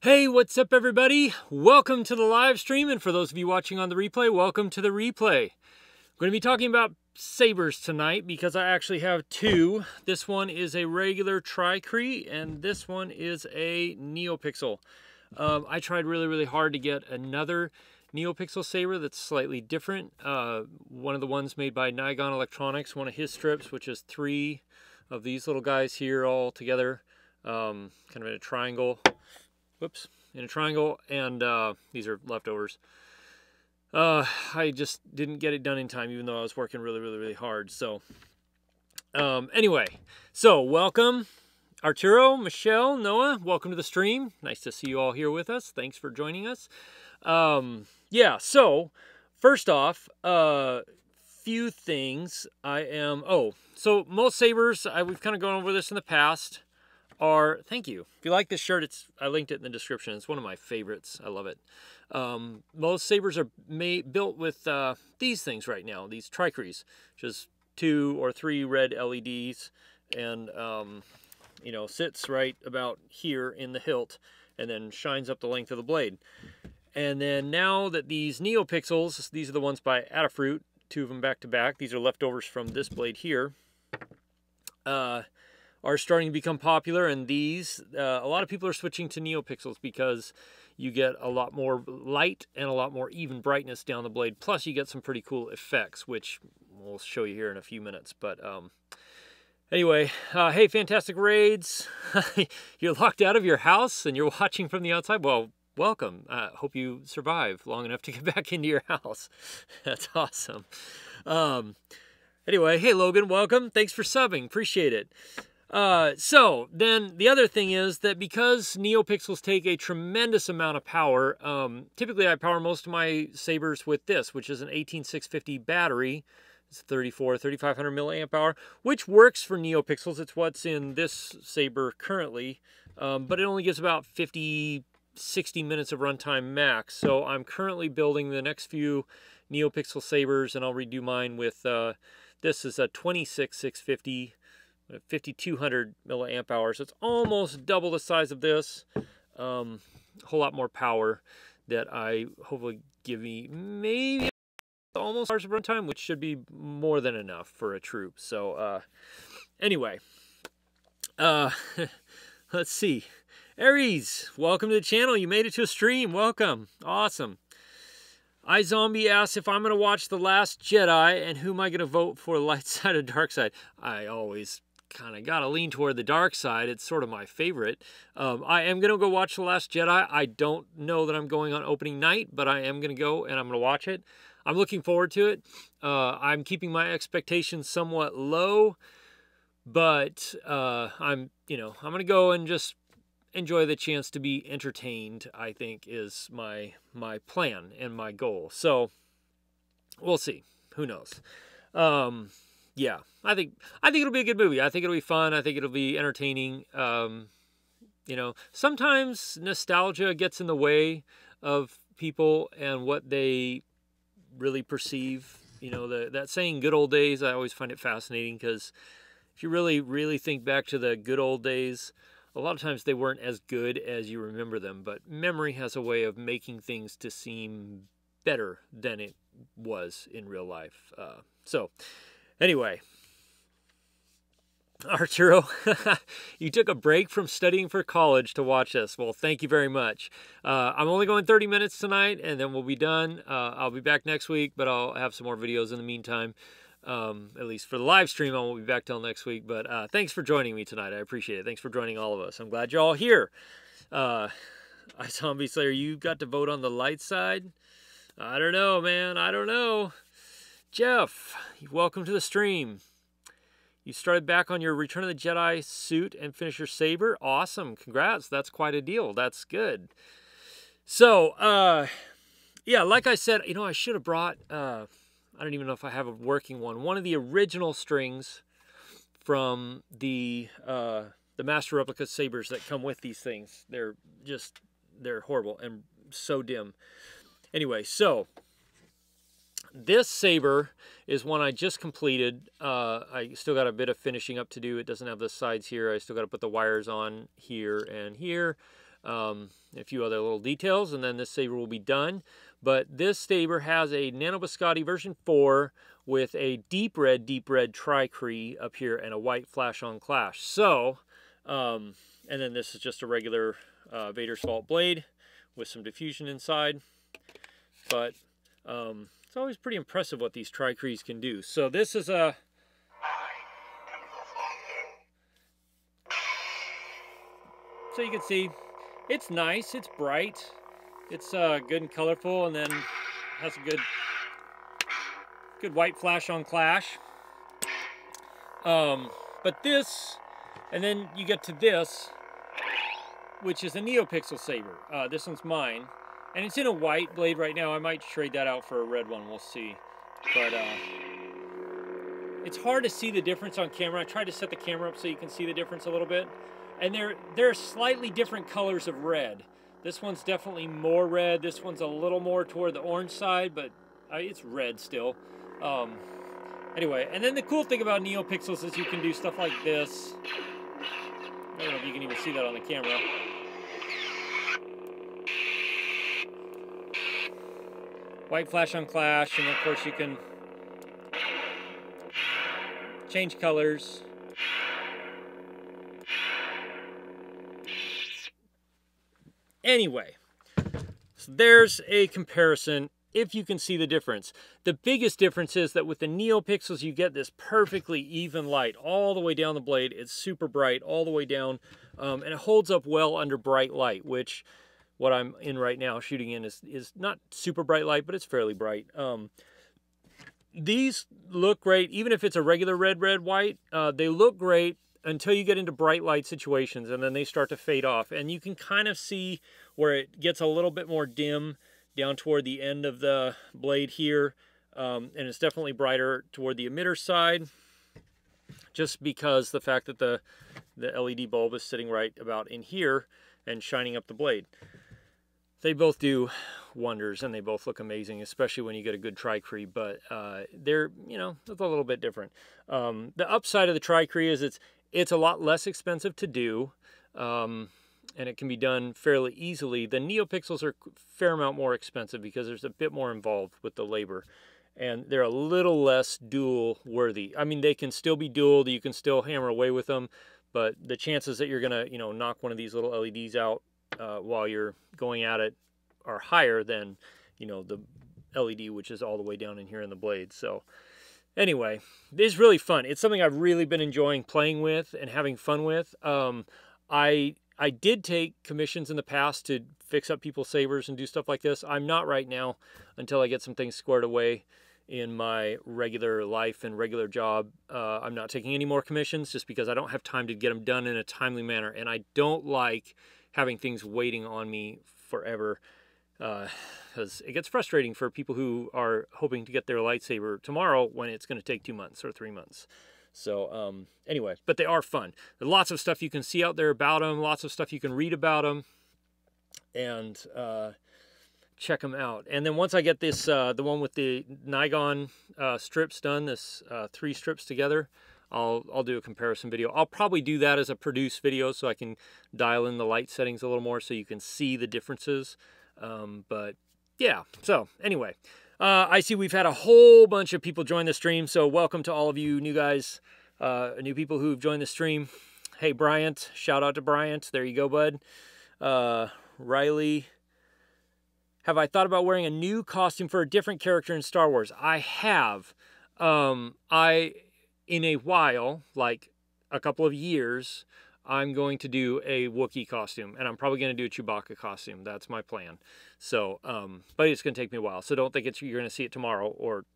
Hey, what's up everybody? Welcome to the live stream, and for those of you watching on the replay, welcome to the replay. I'm going to be talking about sabers tonight because I actually have two. This one is a regular cree and this one is a Neopixel. I tried really hard to get another Neopixel saber that's slightly different. One of the ones made by Nigon Electronics, one of his strips, which is 3 of these little guys here all together, kind of in a triangle. Whoops, in a triangle, and these are leftovers. I just didn't get it done in time, even though I was working really hard. So, anyway, so welcome, Arturo, Michelle, Noah. Welcome to the stream. Nice to see you all here with us. Thanks for joining us. Yeah. So, first off, few things. So most sabers, we've kind of gone over this in the past. Thank you. If you like this shirt, I linked it in the description. It's one of my favorites. I love it. Most sabers are built with these things right now, these crees, just 2 or 3 red LEDs, and you know, sits right about here in the hilt, and then shines up the length of the blade. And then now that these Neopixels, these are the ones by Adafruit, 2 of them back to back. These are leftovers from this blade here. Are starting to become popular, and these a lot of people are switching to Neopixels because you get a lot more light and a lot more even brightness down the blade, plus you get some pretty cool effects, which we'll show you here in a few minutes. But anyway, hey, fantastic raids. You're locked out of your house and you're watching from the outside. Well, welcome. Hope you survive long enough to get back into your house. That's awesome. Anyway, hey Logan, welcome. Thanks for subbing, appreciate it. So then the other thing is that because Neopixels take a tremendous amount of power, typically I power most of my sabers with this, which is an 18650 battery. It's 3,500 milliamp hour, which works for Neopixels. It's what's in this saber currently, but it only gives about 50-60 minutes of runtime max. So I'm currently building the next few Neopixel sabers, and I'll redo mine with, this is a 26650. 5,200 milliamp hours. So it's almost double the size of this. A whole lot more power that I hopefully give me maybe almost hours of runtime, which should be more than enough for a troop. So anyway, let's see. Aries, welcome to the channel. You made it to a stream. Welcome. Awesome. iZombie asks if I'm going to watch The Last Jedi and who am I going to vote for, light side or dark side. I always kind of gotta lean toward the dark side. It's sort of my favorite. I am gonna go watch The Last Jedi. I don't know that I'm going on opening night, but I am gonna go and I'm gonna watch it. I'm looking forward to it. I'm keeping my expectations somewhat low, but I'm gonna go and just enjoy the chance to be entertained, I think is my plan and my goal. So we'll see. Who knows? Yeah, I think it'll be a good movie. I think it'll be fun. I think it'll be entertaining. You know, sometimes nostalgia gets in the way of people and what they really perceive. You know, that saying "good old days." I always find it fascinating because if you really think back to the good old days, a lot of times they weren't as good as you remember them. But memory has a way of making things to seem better than it was in real life. So. Anyway, Arturo, you took a break from studying for college to watch this. Well, thank you very much. I'm only going 30 minutes tonight, and then we'll be done. I'll be back next week, but I'll have some more videos in the meantime. At least for the live stream, I won't be back till next week. But thanks for joining me tonight. I appreciate it. Thanks for joining all of us. I'm glad you're all here. iZombie Slayer, you got to vote on the light side? I don't know, man. I don't know. Jeff, welcome to the stream. You started back on your Return of the Jedi suit and finished your saber. Awesome. Congrats. That's quite a deal. That's good. So, yeah, like I said, you know, I should have brought, I don't even know if I have a working one. One of the original strings from the Master Replica sabers that come with these things. They're horrible and so dim. Anyway, so this saber is one I just completed. I still got a bit of finishing up to do. It doesn't have the sides here. I still got to put the wires on here and here. a few other little details, and then this saber will be done. But this saber has a Nano version 4 with a deep red tri-cree up here and a white flash-on clash. So, and then this is just a regular Vader's Vault blade with some diffusion inside. But it's always pretty impressive what these tri-crees can do. So this is a... So you can see, it's nice, it's bright, it's good and colorful, and then has a good white flash on clash. But this, and then you get to this, which is a Neopixel saber. This one's mine, and it's in a white blade right now. I might trade that out for a red one, we'll see. But it's hard to see the difference on camera. I tried to set the camera up so you can see the difference a little bit. And they're slightly different colors of red. This one's definitely more red. This one's a little more toward the orange side, but it's red still. Anyway, and then the cool thing about Neopixels is you can do stuff like this. I don't know if you can even see that on the camera. White flash on clash, and of course you can change colors. Anyway, so there's a comparison if you can see the difference. The biggest difference is that with the Neopixels you get this perfectly even light all the way down the blade. It's super bright all the way down, and it holds up well under bright light, which what I'm in right now shooting in is not super bright light, but it's fairly bright. These look great even if it's a regular red white. They look great until you get into bright light situations, and then they start to fade off, and you can kind of see where it gets a little bit more dim down toward the end of the blade here, and it's definitely brighter toward the emitter side, just because the fact that the LED bulb is sitting right about in here and shining up the blade. They both do wonders, and they both look amazing, especially when you get a good tri-cree, but they're, you know, it's a little bit different. The upside of the tri-cree is it's a lot less expensive to do, and it can be done fairly easily. The Neopixels are a fair amount more expensive because there's a bit more involved with the labor, and they're a little less dual worthy. I mean, they can still be dualed, you can still hammer away with them, but the chances that you're gonna, you know, knock one of these little LEDs out while you're going at it are higher than, you know, the LED, which is all the way down in here in the blade. So anyway, it's really fun. It's something I've really been enjoying playing with and having fun with. I did take commissions in the past to fix up people's sabers and do stuff like this. I'm not right now until I get some things squared away in my regular life and regular job. I'm not taking any more commissions just because I don't have time to get them done in a timely manner, and I don't like having things waiting on me forever, because it gets frustrating for people who are hoping to get their lightsaber tomorrow when it's going to take 2 months or 3 months. So anyway, but they are fun. There's lots of stuff you can see out there about them, lots of stuff you can read about them, and check them out. And then once I get this, the one with the Nigon strips done, this 3 strips together, I'll do a comparison video. I'll probably do that as a produced video so I can dial in the light settings a little more so you can see the differences. But yeah, so anyway, I see we've had a whole bunch of people join the stream, so welcome to all of you new guys, new people who've joined the stream. Hey, Bryant, shout out to Bryant. There you go, bud. Riley, have I thought about wearing a new costume for a different character in Star Wars? I have. In a while, like a couple of years, I'm going to do a Wookiee costume, and I'm probably going to do a Chewbacca costume. That's my plan. So, but it's going to take me a while. So don't think you're going to see it tomorrow or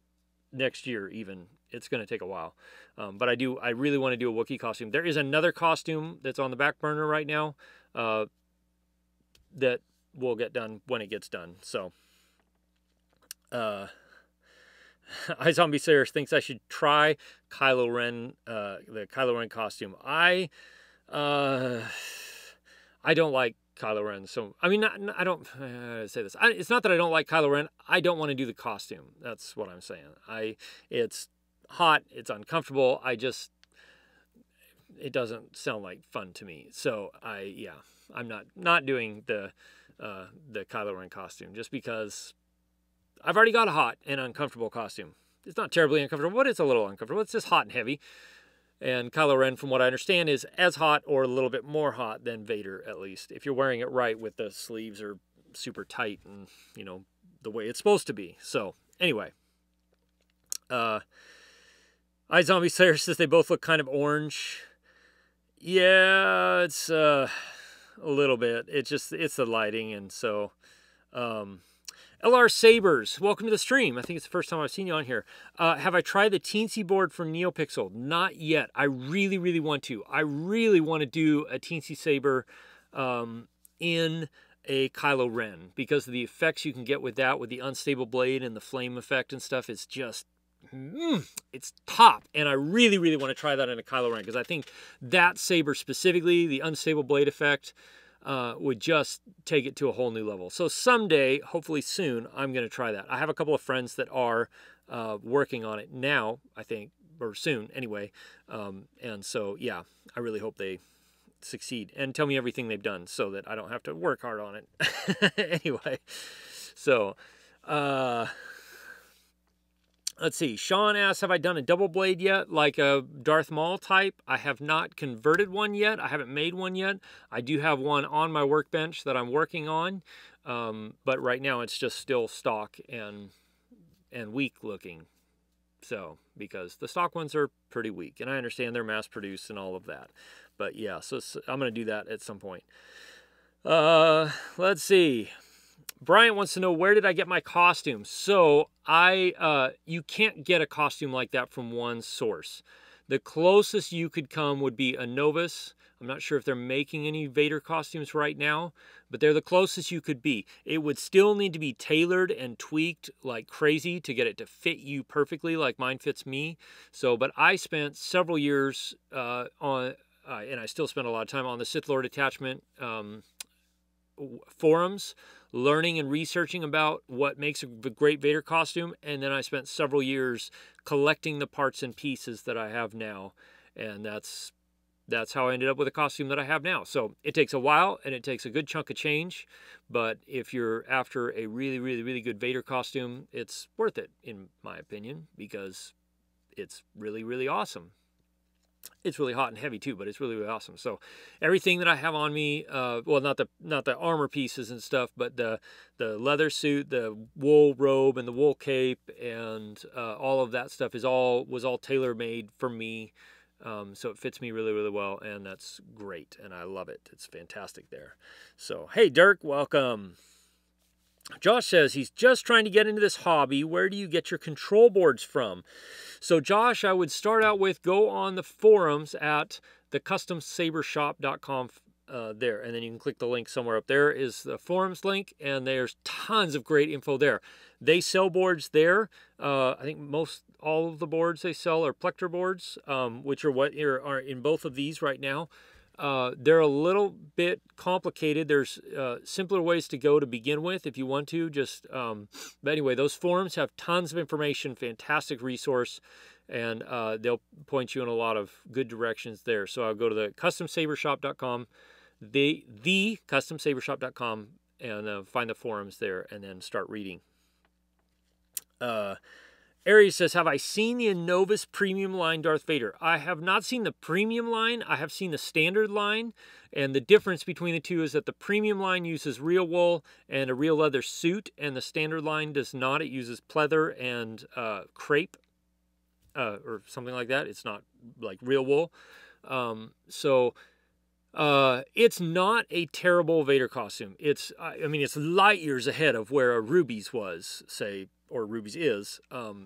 next year even. It's going to take a while. But I really want to do a Wookiee costume. There is another costume that's on the back burner right now that will get done when it gets done. So, iZombie Sayers thinks I should try Kylo Ren, the Kylo Ren costume. I don't like Kylo Ren, so I mean, I don't say this. It's not that I don't like Kylo Ren. I don't want to do the costume. That's what I'm saying. It's hot. It's uncomfortable. it doesn't sound like fun to me. So I'm not doing the Kylo Ren costume, just because I've already got a hot and uncomfortable costume. It's not terribly uncomfortable, but it's a little uncomfortable. It's just hot and heavy. And Kylo Ren, from what I understand, is as hot or a little bit more hot than Vader, at least, if you're wearing it right with the sleeves are super tight and, you know, the way it's supposed to be. So, anyway. iZombie Slayer says they both look kind of orange. Yeah, it's a little bit. It's the lighting, and so... LR Sabers, welcome to the stream. I think it's the first time I've seen you on here. Have I tried the Teensy board from Neopixel? Not yet. I really, really want to. I really want to do a Teensy Saber in a Kylo Ren, because of the effects you can get with that, with the unstable blade and the flame effect and stuff. It's just, it's top. And I really, really want to try that in a Kylo Ren, because I think that saber specifically, the unstable blade effect, would just take it to a whole new level. So someday, hopefully soon, I'm going to try that. I have a couple of friends that are working on it now, I think, or soon anyway. And so, yeah, I really hope they succeed and tell me everything they've done so that I don't have to work hard on it. Anyway, so let's see. Sean asks, have I done a double blade yet, like a Darth Maul type? I have not converted one yet. I haven't made one yet. I do have one on my workbench that I'm working on, but right now it's just still stock and weak looking. So, because the stock ones are pretty weak, and I understand they're mass produced and all of that. But yeah, so I'm going to do that at some point. Let's see. Bryant wants to know, where did I get my costume? So you can't get a costume like that from one source. The closest you could come would be a Novus. I'm not sure if they're making any Vader costumes right now, but they're the closest you could be. It would still need to be tailored and tweaked like crazy to get it to fit you perfectly like mine fits me. So, but I spent several years and I still spend a lot of time on the Sith Lord attachment forums, learning and researching about what makes a great Vader costume, and then I spent several years collecting the parts and pieces that I have now, and that's how I ended up with a costume that I have now. So it takes a while, and it takes a good chunk of change, but if you're after a really, really, really good Vader costume, it's worth it, in my opinion, because it's really, really awesome. It's really hot and heavy too, but it's really, really awesome. So everything that I have on me, well, not the armor pieces and stuff, but the leather suit, the wool robe, and the wool cape, and all of that stuff was all tailor made for me. So it fits me really, really well, and that's great, and I love it. It's fantastic there. So hey, Dirk, welcome. Josh says he's just trying to get into this hobby. Where do you get your control boards from? So Josh, I would start out with, go on the forums at the customsabershop.com there, and then you can click the link somewhere up there is the forums link, and there's tons of great info there. They sell boards there. I think all of the boards they sell are plector boards, which are what are in both of these right now. They're a little bit complicated. There's simpler ways to go to begin with if you want to. But anyway, those forums have tons of information, fantastic resource, and they'll point you in a lot of good directions there. So I'll go to the customsabershop.com, the customsabershop.com, and find the forums there, and then start reading. Aries says, have I seen the Novus Premium line Darth Vader? I have not seen the Premium line. I have seen the Standard line. And the difference between the two is that the Premium line uses real wool and a real leather suit, and the Standard line does not. It uses pleather and crepe or something like that. It's not like real wool. It's not a terrible Vader costume. I mean, it's light years ahead of where a Ruby's was, say, or Ruby's is.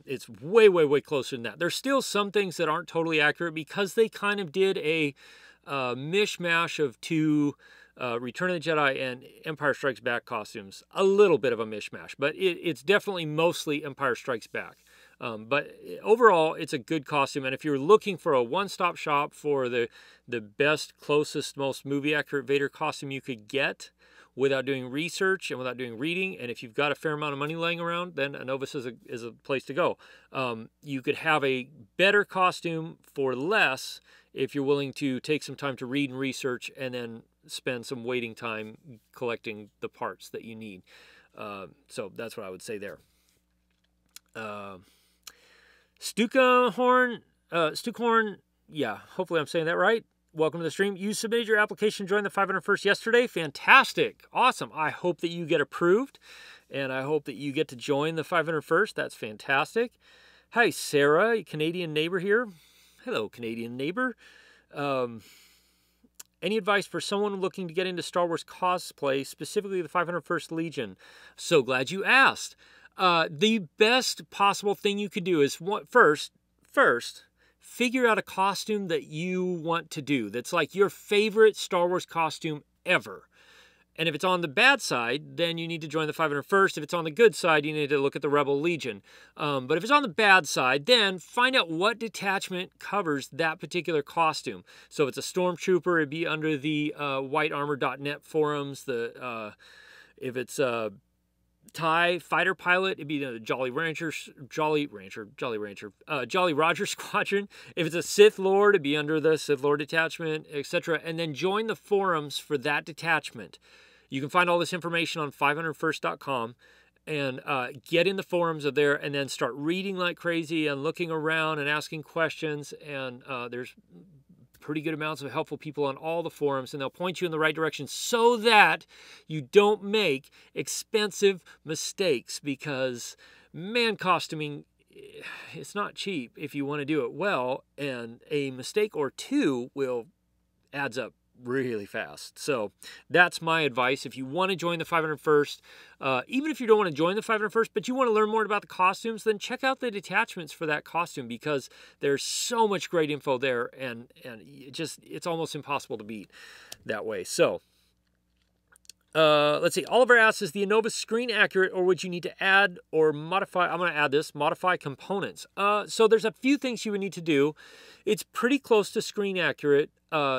It's way, way, way closer than that. There's still some things that aren't totally accurate because they kind of did a mishmash of two Return of the Jedi and Empire Strikes Back costumes. A little bit of a mishmash, but it's definitely mostly Empire Strikes Back. But overall, it's a good costume. And if you're looking for a one-stop shop for the best, closest, most movie-accurate Vader costume you could get, without doing research and without doing reading, and if you've got a fair amount of money laying around, then a Novus is a place to go. You could have a better costume for less if you're willing to take some time to read and research and then spend some waiting time collecting the parts that you need. So that's what I would say there. Stukhorn, yeah, hopefully I'm saying that right. Welcome to the stream. You submitted your application, joined the 501st yesterday. Fantastic. Awesome. I hope that you get approved, and I hope that you get to join the 501st. That's fantastic. Hi, Sarah, Canadian neighbor here. Hello, Canadian neighbor. Any advice for someone looking to get into Star Wars cosplay, specifically the 501st Legion? So glad you asked. The best possible thing you could do is, first, figure out a costume that you want to do. That's like your favorite Star Wars costume ever. And if it's on the bad side, then you need to join the 501st. If it's on the good side, you need to look at the Rebel Legion. But if it's on the bad side, then find out what detachment covers that particular costume. So if it's a Stormtrooper, it'd be under the whitearmor.net forums. If it's a TIE fighter pilot, it'd be the Jolly Roger Squadron. If it's a Sith Lord, it'd be under the Sith Lord detachment, etc. And then join the forums for that detachment. You can find all this information on 501st.com and get in the forums of there and then start reading like crazy and looking around and asking questions. And there's pretty good amounts of helpful people on all the forums, and they'll point you in the right direction so that you don't make expensive mistakes, because man, costuming, it's not cheap if you want to do it well, and a mistake or two adds up really fast. So that's my advice. If you want to join the 501st, even if you don't want to join the 501st, but you want to learn more about the costumes, then check out the detachments for that costume, because there's so much great info there, and it's almost impossible to beat that way. So let's see. Oliver asks, is the Innova screen accurate, or would you need to add or modify? I'm going to add this, modify components. So there's a few things you would need to do. It's pretty close to screen accurate,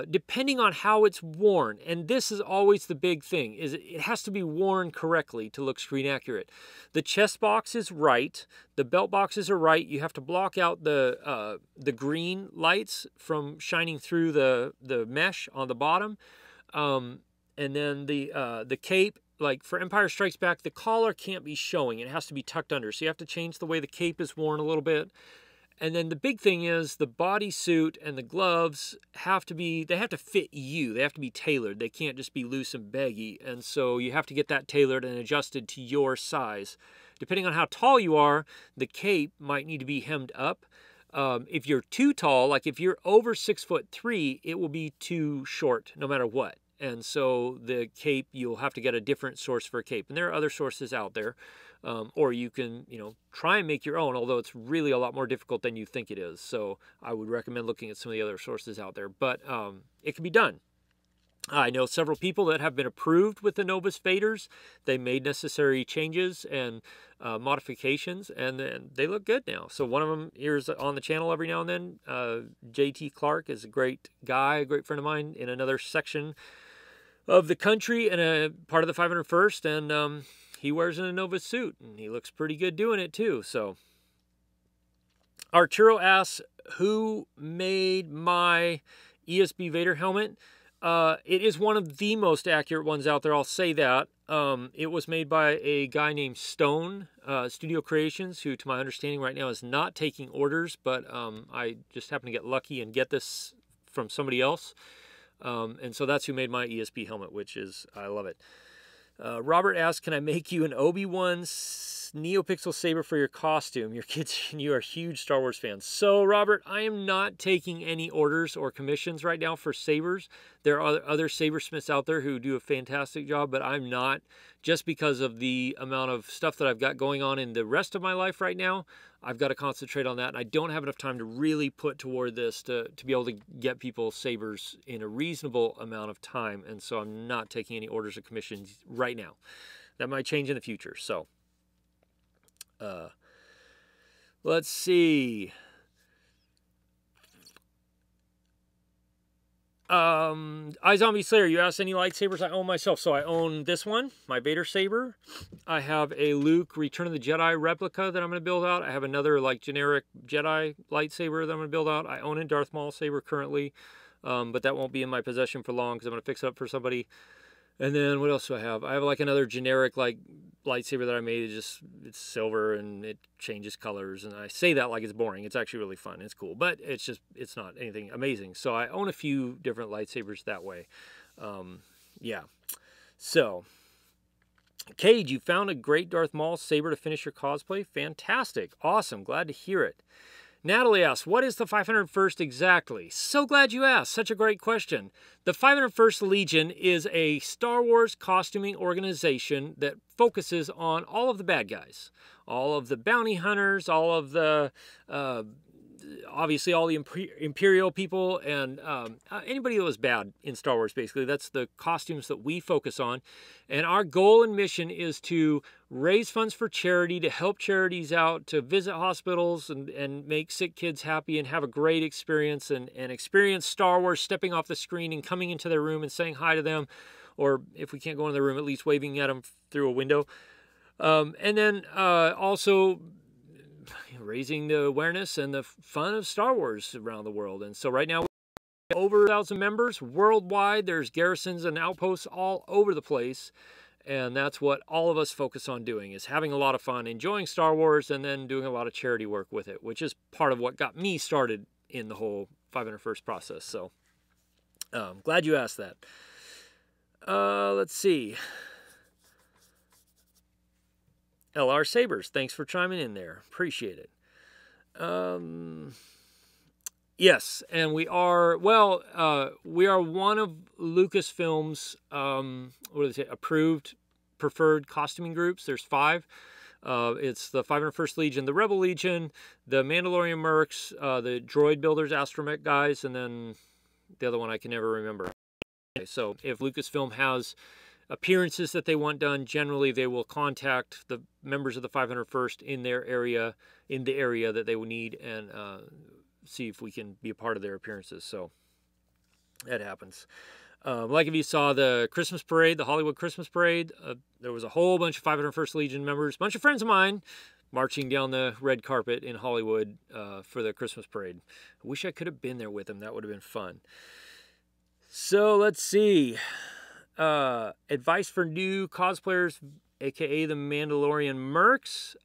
depending on how it's worn. And this is always the big thing, is it has to be worn correctly to look screen accurate. The chest box is right. The belt boxes are right. You have to block out the green lights from shining through the mesh on the bottom. And then the cape, like for Empire Strikes Back, the collar can't be showing. It has to be tucked under. So you have to change the way the cape is worn a little bit. And then the big thing is the bodysuit and the gloves have to fit you. They have to be tailored. They can't just be loose and baggy. And so you have to get that tailored and adjusted to your size. Depending on how tall you are, the cape might need to be hemmed up. If you're too tall, like if you're over 6'3", it will be too short no matter what. And so the cape, you'll have to get a different source for a cape. And there are other sources out there. Or you can, try and make your own, although it's really a lot more difficult than you think it is. So I would recommend looking at some of the other sources out there. But it can be done. I know several people that have been approved with the Novus Vaders. They made necessary changes and modifications, and then they look good now. So one of them here's on the channel every now and then. JT Clark is a great guy, a great friend of mine in another section of the country and a part of the 501st, and he wears an Innova suit, and he looks pretty good doing it too. So Arturo asks, who made my ESB Vader helmet? It is one of the most accurate ones out there, I'll say that. It was made by a guy named Stone Studio Creations, who to my understanding right now is not taking orders, but I just happened to get lucky and get this from somebody else. And so that's who made my ESB helmet, I love it. Robert asks, can I make you an Obi-Wan Neopixel saber for your costume? Your kids and you are huge Star Wars fans. So, Robert, I am not taking any orders or commissions right now for sabers. There are other sabersmiths out there who do a fantastic job, but I'm not, just because of the amount of stuff that I've got going on in the rest of my life right now. I've got to concentrate on that, and I don't have enough time to really put toward this to be able to get people sabers in a reasonable amount of time, and so I'm not taking any orders or commissions right now. That might change in the future, so let's see. iZombie Slayer, you asked any lightsabers I own myself. So I own this one, my Vader saber. I have a Luke Return of the Jedi replica that I'm going to build out. I have another like generic Jedi lightsaber that I'm going to build out. I own a Darth Maul saber currently, but that won't be in my possession for long because I'm going to fix it up for somebody. And then what else do I have? I have like another generic like lightsaber that I made. It's silver and it changes colors. And I say that like it's boring. It's actually really fun. It's cool, but it's not anything amazing. So I own a few different lightsabers that way. Yeah. So, Cade, you found a great Darth Maul saber to finish your cosplay. Fantastic. Awesome. Glad to hear it. Natalie asks, what is the 501st exactly? So glad you asked. Such a great question. The 501st Legion is a Star Wars costuming organization that focuses on all of the bad guys. All of the bounty hunters, all of the, obviously all the Imperial people, and anybody that was bad in Star Wars, basically. That's the costumes that we focus on. And our goal and mission is to raise funds for charity, to help charities out, to visit hospitals and make sick kids happy and have a great experience and experience Star Wars stepping off the screen and coming into their room and saying hi to them. Or if we can't go in the room, at least waving at them through a window. And then also raising the awareness and the fun of Star Wars around the world. And so right now, over 1,000 members worldwide. There's garrisons and outposts all over the place. And that's what all of us focus on doing, is having a lot of fun, enjoying Star Wars, and then doing a lot of charity work with it, which is part of what got me started in the whole 501st process. So glad you asked that. Let's see. LR Sabers, thanks for chiming in there. Appreciate it. Yes, and we are, well, we are one of Lucasfilm's, what do they say, approved, preferred costuming groups. There's 5. It's the 501st Legion, the Rebel Legion, the Mandalorian Mercs, the Droid Builders, Astromech guys, and then the other one I can never remember. Okay, so if Lucasfilm has appearances that they want done, generally they will contact the members of the 501st in their area, in the area that they will need, and see if we can be a part of their appearances. So that happens. Like if you saw the Christmas parade, the Hollywood Christmas parade, there was a whole bunch of 501st Legion members, a bunch of friends of mine, marching down the red carpet in Hollywood for the Christmas parade. I wish I could have been there with them. That would have been fun. So let's see. Advice for new cosplayers, aka the Mandalorian Mercs.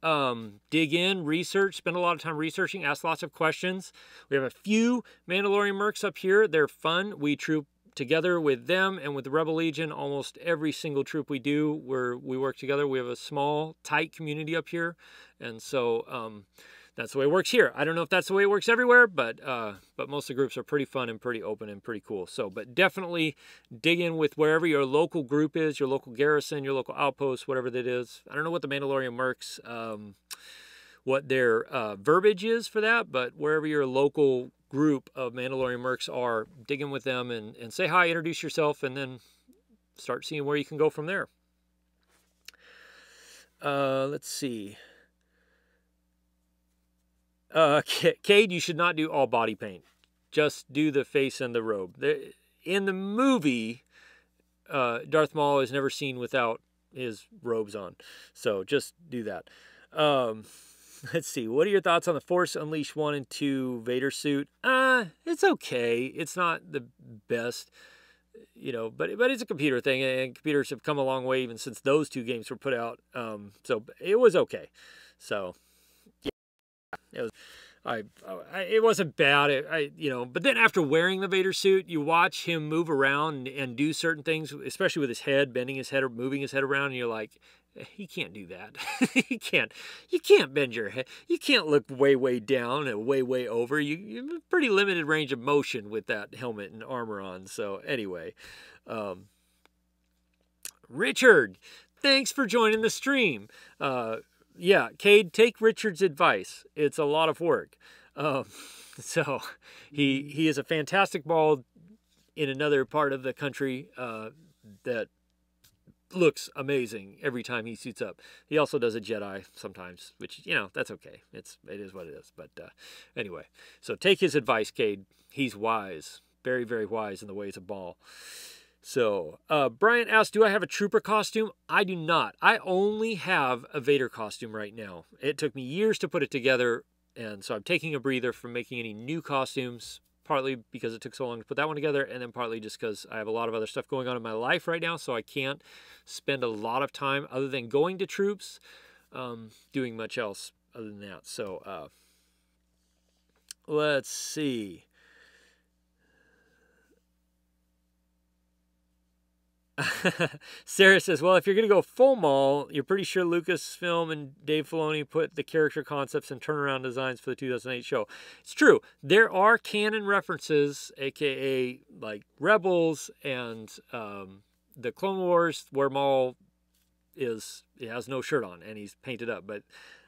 Dig in, research, spend a lot of time researching, ask lots of questions. We have a few Mandalorian Mercs up here. They're fun. We troop together with them and with the Rebel Legion. Almost every single troop we do, we work together. We have a small, tight community up here. And so that's the way it works here. I don't know if that's the way it works everywhere, but most of the groups are pretty fun and pretty open and pretty cool. So, but definitely dig in with wherever your local group is, your local garrison, your local outpost, whatever that is. I don't know what the Mandalorian Mercs, what their verbiage is for that, but wherever your local group of Mandalorian Mercs are, dig in with them and say hi, introduce yourself, and then start seeing where you can go from there. Let's see. Cade, you should not do all body paint. Just do the face and the robe. In the movie, Darth Maul is never seen without his robes on. So just do that. Let's see. What are your thoughts on the Force Unleashed 1 and 2 Vader suit? It's okay. It's not the best, you know, but it's a computer thing, and computers have come a long way even since those 2 games were put out. So it was okay. So it was, it wasn't bad. You know, but then after wearing the Vader suit, you watch him move around and do certain things, especially with his head, bending his head or moving his head around, and you're like, he can't do that. You can't bend your head. You can't look way down and way over. You have a pretty limited range of motion with that helmet and armor on. So anyway, Richard, thanks for joining the stream. Yeah, Cade, take Richard's advice. It's a lot of work. So he is a fantastic bald in another part of the country that looks amazing every time he suits up. He also does a Jedi sometimes, which, you know, that's okay. It is what it is. But anyway, so take his advice, Cade. He's wise. Very, very wise in the ways of Maul. So, Brian asked, do I have a trooper costume? I do not. I only have a Vader costume right now. It took me years to put it together, and so I'm taking a breather from making any new costumes, partly because it took so long to put that one together, and then partly just because I have a lot of other stuff going on in my life right now, so I can't spend a lot of time other than going to troops, doing much else other than that. So, let's see. Sarah says, well, if you're going to go full Maul, you're pretty sure Lucasfilm and Dave Filoni put the character concepts and turnaround designs for the 2008 show. It's true. There are canon references, aka like Rebels and the Clone Wars, where Maul he has no shirt on and he's painted up. But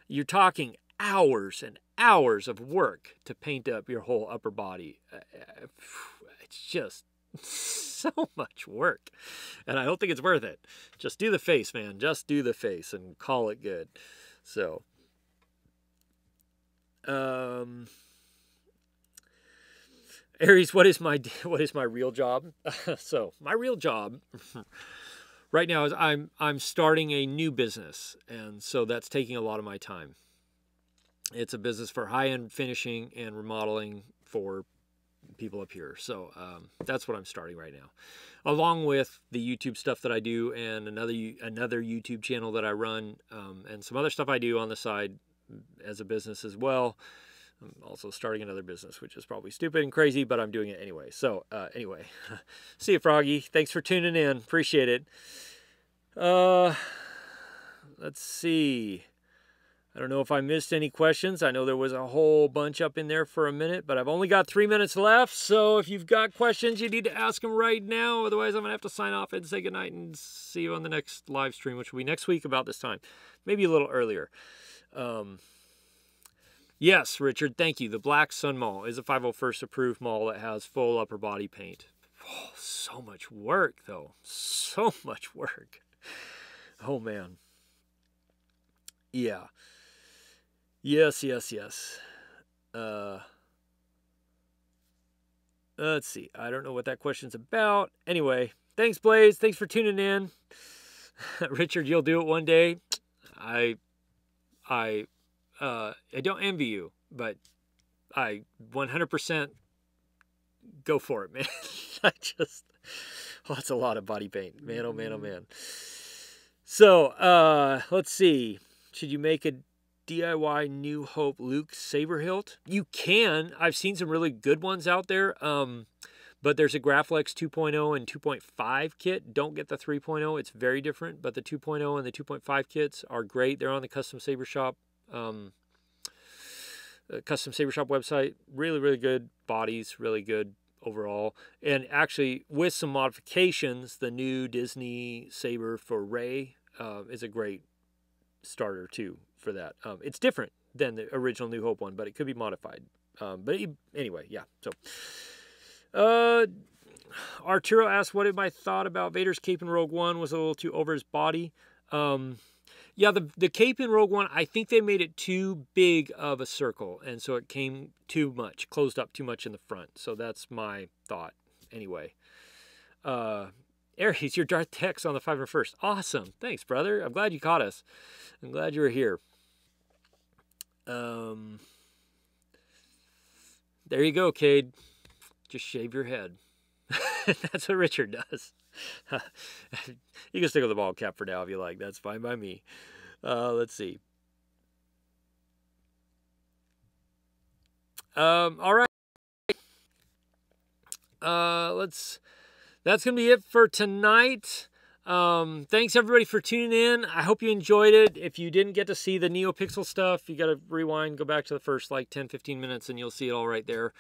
you're talking hours and hours of work to paint up your whole upper body. It's just so much work, and I don't think it's worth it. Just do the face, man. Just do the face and call it good. So, Aries, what is my real job? So my real job right now is I'm starting a new business, and so that's taking a lot of my time. It's a business for high-end finishing and remodeling for people up here. So that's what I'm starting right now, along with the YouTube stuff that I do and another YouTube channel that I run, and some other stuff I do on the side as a business as well. I'm also starting another business, which is probably stupid and crazy, but I'm doing it anyway. So anyway, see you, Froggy. Thanks for tuning in. Appreciate it. Let's see. I don't know if I missed any questions. I know there was a whole bunch up in there for a minute, but I've only got 3 minutes left. So if you've got questions, you need to ask them right now. Otherwise, I'm going to have to sign off and say goodnight and see you on the next live stream, which will be next week about this time. Maybe a little earlier. Yes, Richard, thank you. The Black Sun Maul is a 501st approved Maul that has full upper body paint. Oh, so much work, though. So much work. Oh, man. Yeah. Yes. Let's see. I don't know what that question's about. Anyway, thanks, Blaze. Thanks for tuning in. Richard, you'll do it one day. I don't envy you, but I 100% go for it, man. It's a lot of body paint. Man, oh man, oh man. So, let's see. Should you make a DIY New Hope Luke saber hilt? You can. I've seen some really good ones out there. But there's a Graflex 2.0 and 2.5 kit. Don't get the 3.0. It's very different. But the 2.0 and the 2.5 kits are great. They're on the Custom Saber Shop. Custom Saber Shop website. Really, really good bodies. Really good overall. And actually, with some modifications, the new Disney saber for Rey is a great starter too for that. It's different than the original New Hope one, but it could be modified. Anyway, yeah. So, Arturo asked, what if my thought about Vader's cape in Rogue One was a little too over his body? Yeah, the cape in Rogue One, I think they made it too big of a circle, and so it came too much, closed up too much in the front. So that's my thought. Anyway, Aries, your Darth Tex on the 501st. Awesome. Thanks, brother. I'm glad you caught us. I'm glad you were here. There you go, Cade. Just shave your head. That's what Richard does. You can stick with the bald cap for now if you like. That's fine by me. Let's see. All right. That's going to be it for tonight. Thanks everybody for tuning in. I hope you enjoyed it. If you didn't get to see the Neopixel stuff, you got to rewind, go back to the first like 10-15 minutes and you'll see it all right there.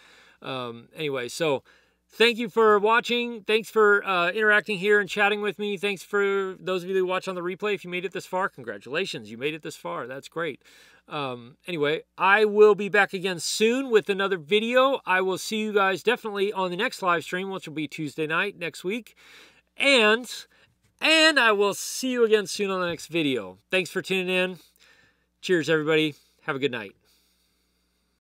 Anyway, so thank you for watching. Thanks for interacting here and chatting with me. Thanks for those of you who watch on the replay. If you made it this far, congratulations. You made it this far. That's great. Anyway, I will be back again soon with another video. I will see you guys definitely on the next live stream, which will be Tuesday night next week. And I will see you again soon on the next video. Thanks for tuning in. Cheers, everybody. Have a good night.